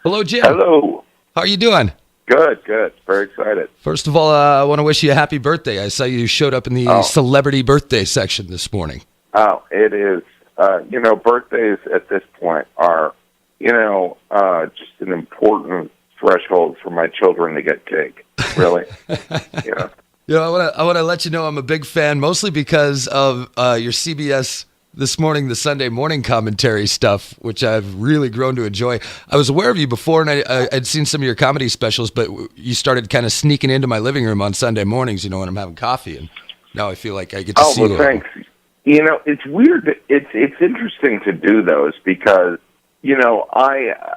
Hello, Jim. Hello. How are you doing? Good. Very excited. First of all, I want to wish you a happy birthday. I saw you showed up in the celebrity birthday section this morning. Oh, it is. Birthdays at this point are, just an important threshold for my children to get cake. Really. I want to let you know I'm a big fan, mostly because of your CBS This Morning, the Sunday Morning commentary stuff, which I've really grown to enjoy. I was aware of you before, and I'd seen some of your comedy specials, but you started kind of sneaking into my living room on Sunday mornings, when I'm having coffee, and now I feel like I get to see you. Oh, well, thanks. It's weird. It's interesting to do those because,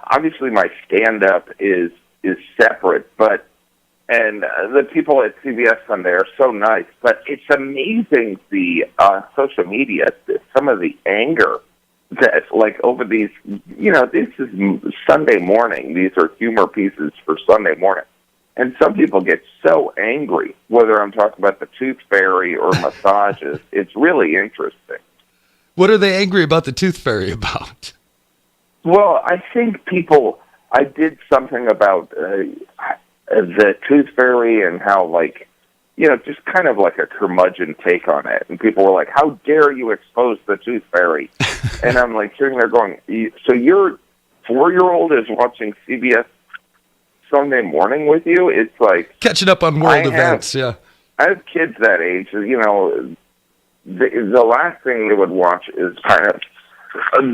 obviously my stand-up is separate, and the people at CBS Sunday are so nice, but it's amazing the social media, some of the anger that, over these, this is Sunday morning. These are humor pieces for Sunday morning. And some people get so angry, whether I'm talking about the tooth fairy or massages. It's really interesting. What are they angry about the tooth fairy about? Well, I think I did something about the tooth fairy and how, just kind of like a curmudgeon take on it. And people were like, how dare you expose the tooth fairy? And I'm sitting there going, so your 4-year-old is watching CBS Sunday Morning with you? It's like... catching up on world events, yeah. I have kids that age. The last thing they would watch is kind of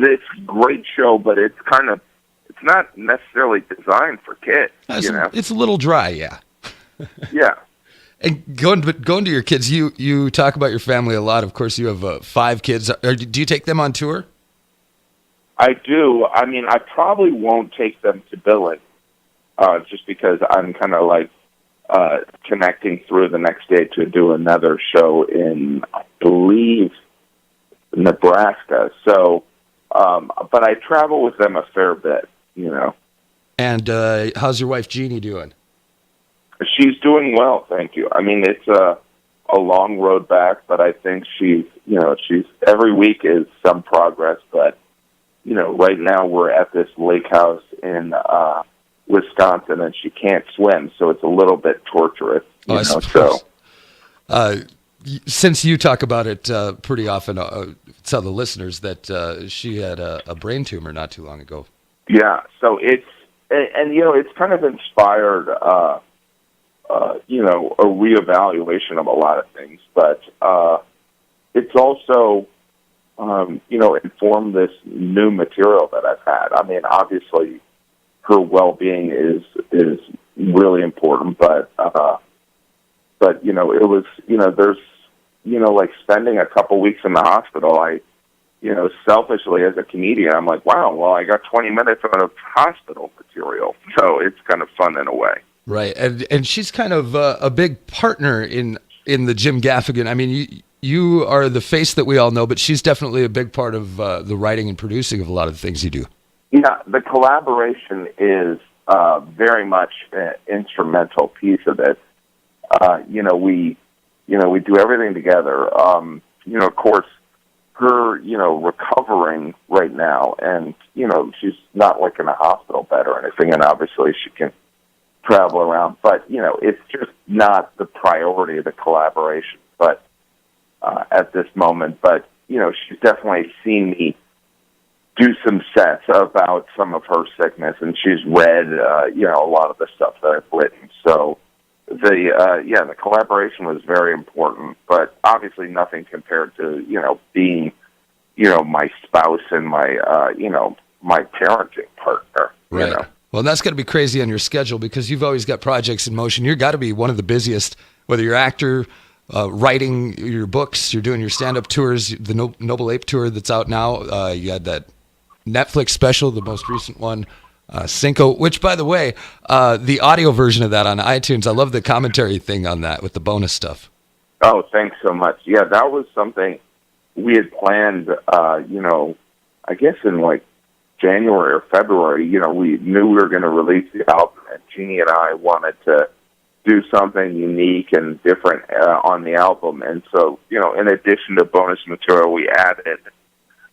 this great show, but it's not necessarily designed for kids. It's a little dry, yeah. Yeah. And going to your kids, you talk about your family a lot. Of course, you have 5 kids. Do you take them on tour? I do. I mean, I probably won't take them to billing, just because I'm kind of connecting through the next day to do another show in, I believe, Nebraska. So, but I travel with them a fair bit, And how's your wife Jeannie doing? She's doing well, thank you. I mean, it's a long road back, but I think she's every week is some progress. But right now we're at this lake house in Wisconsin, and she can't swim, so it's a little bit torturous. Since you talk about it pretty often, tell the listeners that she had a brain tumor not too long ago. Yeah, so it's kind of inspired a reevaluation of a lot of things, but it's also informed this new material that I've had. I mean, obviously her well-being is really important, but it was, there's, spending a couple weeks in the hospital, I selfishly as a comedian, I'm like, wow, well, I got 20 minutes of hospital material. So it's kind of fun in a way. Right. And she's kind of a big partner in the Jim Gaffigan. I mean, you are the face that we all know, but she's definitely a big part of the writing and producing of a lot of the things you do. Yeah, the collaboration is very much an instrumental piece of it. We do everything together. Of course, her, recovering right now, and, she's not in a hospital bed or anything, and obviously she can travel around, but, it's just not the priority of the collaboration, but at this moment, but, she's definitely seen me do some sets about some of her sickness, and she's read, a lot of the stuff that I've written, so the collaboration was very important, but obviously nothing compared to, being, my spouse and my, my parenting partner. Right. Well, that's got to be crazy on your schedule because you've always got projects in motion. You've got to be one of the busiest, whether you're actor, writing your books, you're doing your stand-up tours, the Noble Ape Tour that's out now. You had that Netflix special, the most recent one. Cinco, which, by the way, the audio version of that on iTunes, I love the commentary thing on that with the bonus stuff. Oh, thanks so much. Yeah, that was something we had planned, I guess in January or February. We knew we were going to release the album, and Jeannie and I wanted to do something unique and different on the album. And so, in addition to bonus material, we added,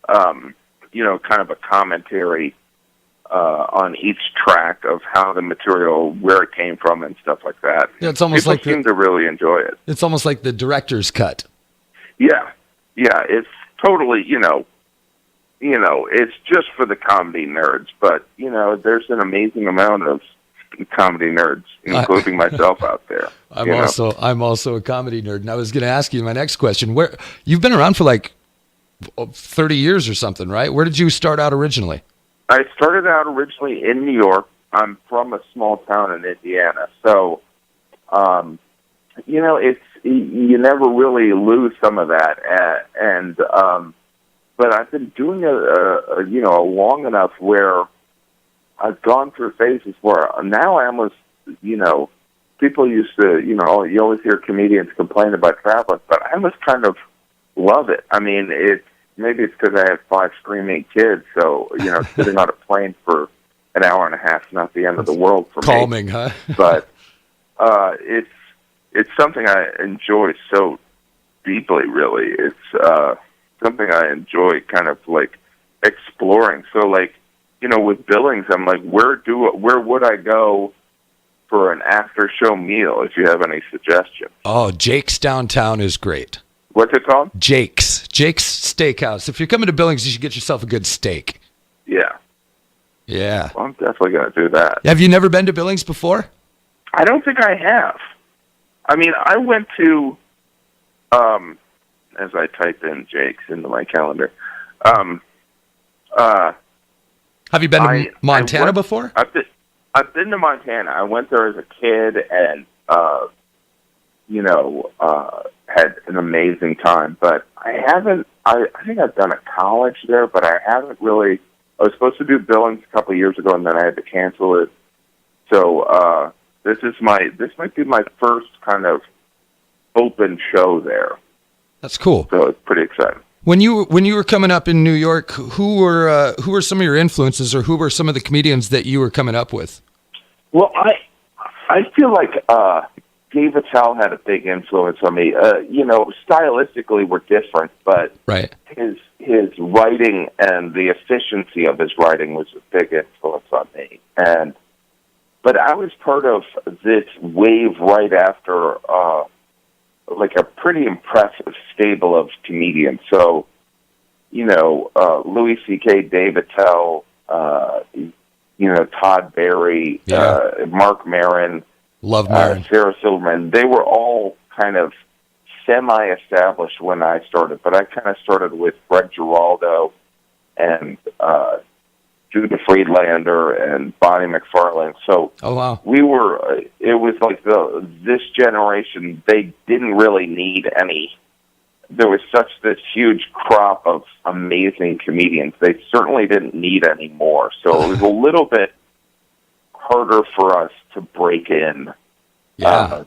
kind of a commentary on each track of how the material, where it came from, and stuff like that. Yeah, it's almost People like seem to really enjoy it. It's almost like the director's cut. Yeah, it's totally, it's just for the comedy nerds, but, there's an amazing amount of comedy nerds, including myself out there. I'm also a comedy nerd, and I was going to ask you my next question. Where you've been around for like 30 years or something, right? Where did you start out originally? I started out originally in New York. I'm from a small town in Indiana, so it's you never really lose some of that, but I've been doing it long enough where I've gone through phases where now I almost people used to you always hear comedians complain about traveling, but I almost kind of love it. I mean, maybe it's because I have 5 screaming kids, so sitting on a plane for an hour and a half is not the end of the world for calming, me. Huh? But it's something I enjoy so deeply. Really, it's something I enjoy kind of like exploring. So like with Billings, I'm like, where would I go for an after show meal? If you have any suggestions. Oh, Jake's downtown is great. What's it called? Jake's Steakhouse. If you're coming to Billings, you should get yourself a good steak. Yeah. Yeah. Well, I'm definitely going to do that. Have you never been to Billings before? I don't think I have. I mean, I went to, as I type in Jake's into my calendar, have you been to Montana before? I've been to Montana. I went there as a kid and, had an amazing time. But I haven't, I think I've done a college there, but I haven't really, I was supposed to do Billings a couple of years ago and then I had to cancel it. So, this might be my first kind of open show there. That's cool. So it's pretty exciting. When you were coming up in New York, who were some of your influences, or who were some of the comedians that you were coming up with? Well, I feel like Dave Attell had a big influence on me. Stylistically we're different, but right. His writing and the efficiency of his writing was a big influence on me. But I was part of this wave right after like a pretty impressive stable of comedians. So, Louis C.K., Dave Attell, Todd Barry, Mark Maron, love Maron, Sarah Silverman. They were all kind of semi-established when I started, but I kind of started with Fred Giraldo and Judah Friedlander and Bonnie McFarlane. So we were, it was like this generation, they didn't really need any. There was this huge crop of amazing comedians. They certainly didn't need any more. So it was a little bit harder for us to break in,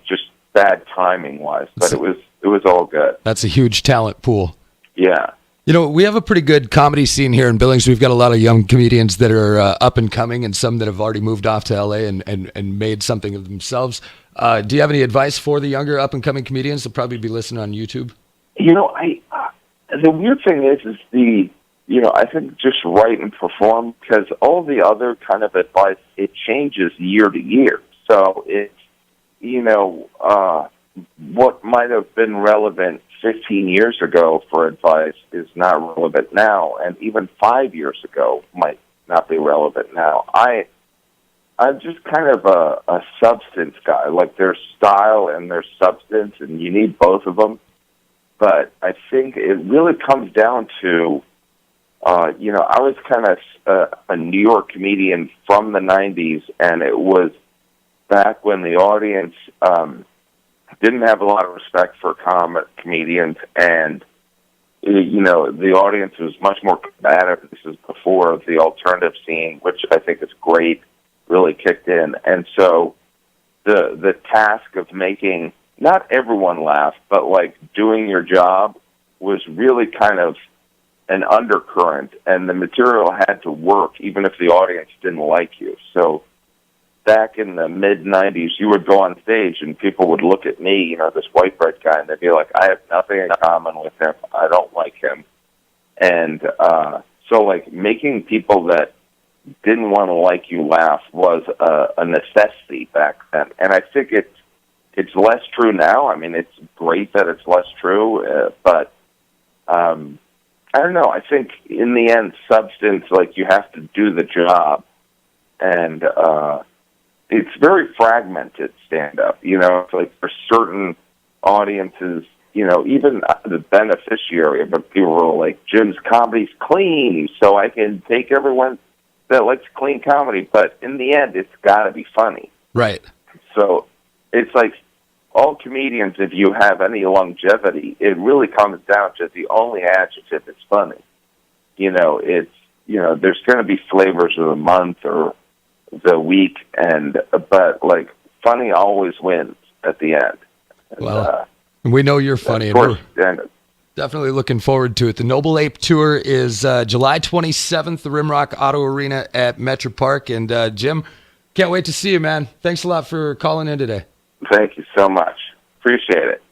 just bad timing wise, but it was all good. That's a huge talent pool. Yeah. We have a pretty good comedy scene here in Billings. We've got a lot of young comedians that are up and coming, and some that have already moved off to LA and made something of themselves. Do you have any advice for the younger up and coming comedians that probably be listening on YouTube? The weird thing is I think just write and perform, because all the other kind of advice, it changes year to year. So it's, what might have been relevant 15 years ago for advice is not relevant now, and even 5 years ago might not be relevant now. I'm just kind of a substance guy. Like, there's style and there's substance, and you need both of them. But I think it really comes down to, I was kind of a New York comedian from the 90s, and it was back when the audience didn't have a lot of respect for comedians, and the audience was much more combative. This is before the alternative scene, which I think is great, really kicked in. And so the task of making not everyone laugh, but like doing your job was really kind of an undercurrent, and the material had to work even if the audience didn't like you. So back in the mid-'90s, you would go on stage and people would look at me, this white bread guy, and they'd be like, I have nothing in common with him. I don't like him. And so, like, making people that didn't want to like you laugh was a necessity back then. And I think it's less true now. I mean, it's great that it's less true, but I don't know. I think in the end, substance, like, you have to do the job. And it's very fragmented stand-up. You know, it's like for certain audiences, you know, even the beneficiary of it, people are like, Jim's comedy's clean, so I can take everyone that likes clean comedy. But in the end, it's got to be funny. Right. So it's like all comedians, if you have any longevity, it really comes down to the only adjective is funny. You know, it's, you know, there's going to be flavors of the month or the week, but like funny always wins at the end. Well, we know you're funny, and we're definitely looking forward to it. The Noble Ape Tour is July 27th, the Rimrock Auto Arena at Metrapark. And Jim, can't wait to see you, man. Thanks a lot for calling in today. Thank you so much. Appreciate it.